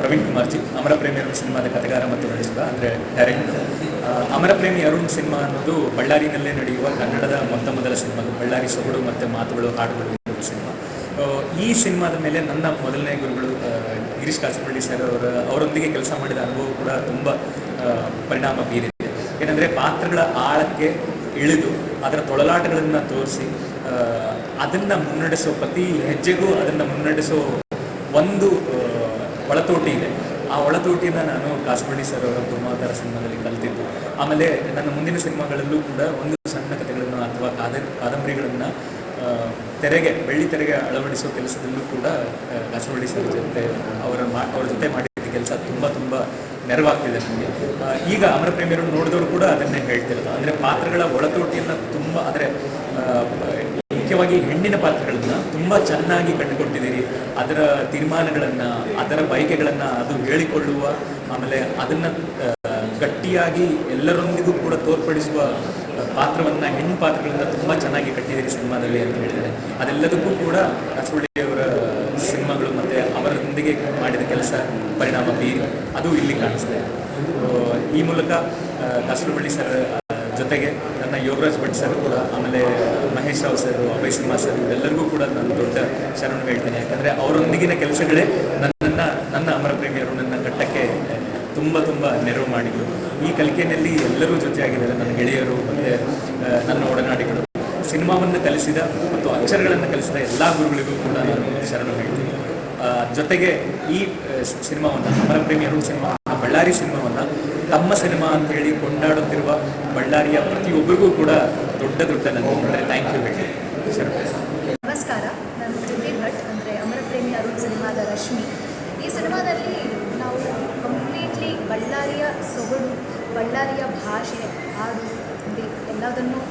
Praveen Kumar G, ಅಮರ ಪ್ರೇಮಿ ಅರುಣ್ ಸಿನಿಮಾದ ಕಥೆಗಾರ ಮತ್ತು ನಡೆಸುವ ಅಂದರೆ ಡೈರೆಕ್ಟರ್. ಅಮರ ಪ್ರೇಮಿ ಅರುಣ್ ಸಿನಿಮಾ ಅನ್ನೋದು ಬಳ್ಳಾರಿನಲ್ಲೇ ನಡೆಯುವ ಕನ್ನಡದ ಮೊದಲ ಸಿನಿಮಾ. ಬಳ್ಳಾರಿ ಸೊಗಡು ಮತ್ತು ಮಾತುಗಳು, ಹಾಡುಗಳು ಇರುವ ಸಿನಿಮಾ. ಈ ಸಿನಿಮಾದ ಮೇಲೆ ನನ್ನ ಮೊದಲನೇ ಗುರುಗಳು ಗಿರೀಶ್ ಕಾಸರವಳ್ಳಿ ಸರ್ ಅವರೊಂದಿಗೆ ಕೆಲಸ ಮಾಡಿದ ಅನುಭವ ಕೂಡ ತುಂಬ ಪರಿಣಾಮ ಬೀರಿದೆ. ಏನಂದರೆ ಪಾತ್ರಗಳ ಆಳಕ್ಕೆ ಇಳಿದು ಅದರ ತೊಳಲಾಟಗಳನ್ನು ತೋರಿಸಿ ಅದನ್ನು ಮುನ್ನಡೆಸೋ ಪ್ರತಿ ಹೆಜ್ಜೆಗೂ ಅದನ್ನು ಮುನ್ನಡೆಸೋ ಒಂದು ಒಳತೋಟಿ ಇದೆ. ಆ ಒಳತೋಟಿಯನ್ನು ನಾನು ಕಾಸರವಳ್ಳಿ ಸರ್ ಅವರ ದುರ್ಮಾತಾರ ಸಿನಿಮಾದಲ್ಲಿ ಕಲಿತಿದ್ದು. ಆಮೇಲೆ ನನ್ನ ಮುಂದಿನ ಸಿನಿಮಾಗಳಲ್ಲೂ ಕೂಡ ಒಂದು ಸಣ್ಣ ಕಥೆಗಳನ್ನು ಅಥವಾ ಕಾದಂಬರಿಗಳನ್ನು ಬೆಳ್ಳಿ ತೆರೆಗೆ ಅಳವಡಿಸೋ ಕೆಲಸದಲ್ಲೂ ಕೂಡ ಕಾಸರವಳ್ಳಿ ಸರ್ ಜೊತೆ ಅವ್ರ ಜೊತೆ ಮಾಡಿದ ಕೆಲಸ ತುಂಬ ನೆರವಾಗ್ತಿದೆ ನನಗೆ. ಈಗ ಅಮರ ಪ್ರೇಮಿಯರನ್ನು ನೋಡಿದವರು ಕೂಡ ಅದನ್ನೇ ಹೇಳ್ತಿರೋದು. ಅಂದರೆ ಪಾತ್ರಗಳ ಒಳತೋಟಿಯನ್ನು ಅಂದರೆ ಮುಖ್ಯವಾಗಿ ಹೆಣ್ಣಿನ ಪಾತ್ರಗಳನ್ನು ತುಂಬ ಚೆನ್ನಾಗಿ ಕಂಡುಕೊಟ್ಟಿದ್ದೀರಿ. ಅದರ ತೀರ್ಮಾನಗಳನ್ನು, ಅದರ ಬಯಕೆಗಳನ್ನು ಅದು ಹೇಳಿಕೊಳ್ಳುವ, ಆಮೇಲೆ ಅದನ್ನು ಗಟ್ಟಿಯಾಗಿ ಎಲ್ಲರೊಂದಿಗೂ ಕೂಡ ತೋರ್ಪಡಿಸುವ ಪಾತ್ರವನ್ನು, ಹೆಣ್ಣು ಪಾತ್ರಗಳನ್ನು ತುಂಬ ಚೆನ್ನಾಗಿ ಕಟ್ಟಿದ್ದೀರಿ ಸಿನಿಮಾದಲ್ಲಿ ಅಂತ ಹೇಳಿದ್ದಾರೆ. ಅದೆಲ್ಲದಕ್ಕೂ ಕೂಡ ಕಾಸರವಳ್ಳಿಯವರ ಸಿನಿಮಾಗಳು ಮತ್ತು ಅವರೊಂದಿಗೆ ಮಾಡಿದ ಕೆಲಸ ಪರಿಣಾಮ ಬೀರಿ ಅದು ಇಲ್ಲಿ ಕಾಣಿಸ್ತಾ ಇದೆ. ಈ ಮೂಲಕ ಕಾಸರವಳ್ಳಿ ಸರ್ ಜೊತೆಗೆ ನನ್ನ ಯೋಗರಾಜ್ ಭಟ್ ಸರ್ ಕೂಡ, ಆಮೇಲೆ ಮಹೇಶ್ ರಾವ್ ಸರ್, ಅಭಯ್ ಸಿಂಹ ಸರ್, ಎಲ್ಲರಿಗೂ ಕೂಡ ನಾನು ದೊಡ್ಡ ಶರಣ ಹೇಳ್ತೇನೆ. ಯಾಕಂದರೆ ಅವರೊಂದಿಗಿನ ಕೆಲಸಗಳೇ ನನ್ನ ಅಮರ ಪ್ರೇಮಿಯರು ನನ್ನ ಕಟ್ಟಕ್ಕೆ ತುಂಬ ನೆರವು ಮಾಡಿದರು. ಈ ಕಲಿಕೆಯಲ್ಲಿ ಎಲ್ಲರೂ ಜೊತೆಯಾಗಿದ್ದಾರೆ, ನನ್ನ ಗೆಳೆಯರು ಮತ್ತು ನನ್ನ ಒಡನಾಡಿಗಳು. ಸಿನಿಮಾವನ್ನು ಕಲಿಸಿದ ಮತ್ತು ಅಕ್ಷರಗಳನ್ನು ಕಲಿಸಿದ ಎಲ್ಲ ಗುರುಗಳಿಗೂ ಕೂಡ ನಾನು ಶರಣು ಹೇಳ್ತೀನಿ. ಜೊತೆಗೆ ಈ ಸಿನಿಮಾವನ್ನು, ಅಮರ ಪ್ರೇಮಿಯರು ಸಿನಿಮಾ, ಬಳ್ಳಾರಿ ಸಿನಿಮಾವನ್ನು ತಮ್ಮ ಸಿನಿಮಾ ಅಂತ ಹೇಳಿ ಕೊಂಡಾಡುತ್ತಿರುವ ಬಳ್ಳಾರಿಯ ಪ್ರತಿಯೊಬ್ಬರಿಗೂ ಕೂಡ ದೊಡ್ಡ ನನ್ನ ಥ್ಯಾಂಕ್ ಯು ಹೇಳಿ ಶರಣು. ನಮಸ್ಕಾರ, ನಾನು ಕೃತಿ ಭಟ್, ಅಂದರೆ ಅಮರ ಪ್ರೇಮಿ ಅರುಣ್ ಸಿನಿಮಾದ ರಶ್ಮಿ. ಈ ಸಿನಿಮಾದಲ್ಲಿ ನಾವು ಕಂಪ್ಲೀಟ್ಲಿ ಬಳ್ಳಾರಿಯ ಸೊಗಡು, ಬಳ್ಳಾರಿಯ ಭಾಷೆ, ಹಾಡು, ನುಡಿ ಎಲ್ಲದನ್ನು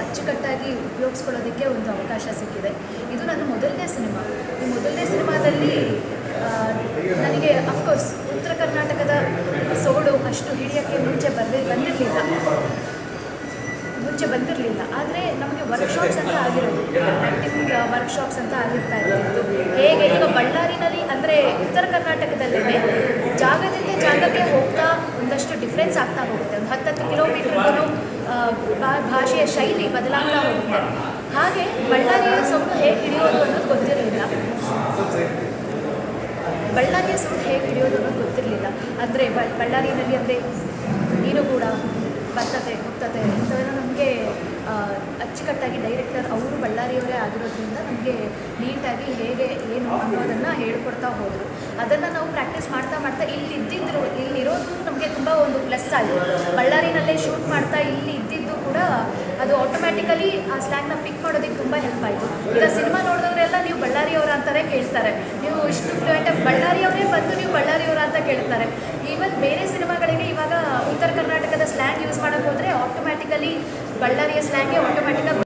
ಅಚ್ಚುಕಟ್ಟಾಗಿ ಉಪಯೋಗಿಸ್ಕೊಳ್ಳೋದಕ್ಕೆ ಒಂದು ಅವಕಾಶ ಸಿಕ್ಕಿದೆ. ಇದು ನನ್ನ ಮೊದಲನೇ ಸಿನಿಮಾ. ಈ ಮೊದಲನೇ ಸಿನಿಮಾದಲ್ಲಿ ನನಗೆ ಅಫ್ಕೋರ್ಸ್ ಉತ್ತರ ಕರ್ನಾಟಕದ ಸೊಗಡು ಅಷ್ಟು ಹಿಡಿಯೋಕ್ಕೆ ಮುಂಚೆ ಬಂದಿರಲಿಲ್ಲ. ಆದರೆ ನಮಗೆ ವರ್ಕ್ಶಾಪ್ಸ್ ಅಂತ ಆಗಿರೋದು, ಆ್ಯಕ್ಟಿಂಗ್ ವರ್ಕ್ಶಾಪ್ಸ್ ಅಂತ ಆಗಿರ್ತಾ ಇರ್ತಿತ್ತು. ಹೇಗೆ ಈಗ ಬಳ್ಳಾರಿನಲ್ಲಿ ಅಂದರೆ ಉತ್ತರ ಕರ್ನಾಟಕದಲ್ಲೇ ಜಾಗದಿಂದ ಜಾಗಕ್ಕೆ ಹೋಗ್ತಾ ಒಂದಷ್ಟು ಡಿಫ್ರೆನ್ಸ್ ಆಗ್ತಾ ಹೋಗುತ್ತೆ. ಒಂದು 10 ಕಿಲೋಮೀಟರ್ಗೂ ಭಾಷೆಯ ಶೈಲಿ ಬದಲಾಗ್ತಾ ಹೋಗುತ್ತೆ. ಹಾಗೆ ಬಳ್ಳಾರಿಯ ಸೊಗಡು ಹೇಗೆ ಹಿಡಿಯೋದು ಅನ್ನೋದು ಗೊತ್ತಿರಲಿಲ್ಲ. ಅಂದರೆ ಬಳ್ಳಾರಿನಲ್ಲಿ ಅಂದರೆ ನೀನು ಕೂಡ ಬರ್ತತೆ ಹೋಗ್ತತೆ ಇಂಥವೆಲ್ಲ ನಮಗೆ ಅಚ್ಚುಕಟ್ಟಾಗಿ ಡೈರೆಕ್ಟರ್ ಅವರು ಬಳ್ಳಾರಿಯವರೇ ಆಗಿರೋದ್ರಿಂದ ನಮಗೆ ನೀಟಾಗಿ ಹೇಗೆ ಏನು ಅನ್ನೋದನ್ನು ಹೇಳ್ಕೊಡ್ತಾ ಹೋದರು. ಅದನ್ನು ನಾವು ಪ್ರಾಕ್ಟೀಸ್ ಮಾಡ್ತಾ ಇಲ್ಲಿರೋದು ನಮಗೆ ತುಂಬ ಒಂದು ಪ್ಲಸ್ ಆಯಿತು. ಬಳ್ಳಾರಿನಲ್ಲೇ ಶೂಟ್ ಮಾಡ್ತಾ ಇಲ್ಲಿ ಇದ್ದಿದ್ದು ಕೂಡ ಅದು ಆಟೋಮ್ಯಾಟಿಕಲಿ ಆ ಸ್ಲ್ಯಾಂಗ್ನ ಪಿಕ್ ಮಾಡೋದಕ್ಕೆ ತುಂಬ ಹೆಲ್ಪ್ ಆಯಿತು. ಈಗ ಸಿನಿಮಾ ನೋಡಿದವರೆಲ್ಲ ನೀವು ಬಳ್ಳಾರಿಯವರ ಅಂತಾರೆ ಕೇಳ್ತಾರೆ, ನೀವು ಇಷ್ಟು ಫ್ಲೂಯೆಂಟಾಗಿ ಬಳ್ಳಾರಿಯವರೇ ಬಂದು ನೀವು ಬಳ್ಳಾರಿಯವರ ಅಂತ ಕೇಳ್ತಾರೆ. ಈವನ್ ಬೇರೆ ಸಿನಿಮಾಗಳಿಗೆ ಇವಾಗ ಉತ್ತರ ಕರ್ನಾಟಕದ ಸ್ಲ್ಯಾಂಗ್ ಯೂಸ್ ಮಾಡೋಕ್ಕೆ ಹೋದರೆ ಆಟೋಮ್ಯಾಟಿಕಲಿ ಬಳ್ಳಾರಿಯ ಸ್ಲ್ಯಾಂಗೇ ಆಟೋಮ್ಯಾಟಿಕಾಗಿ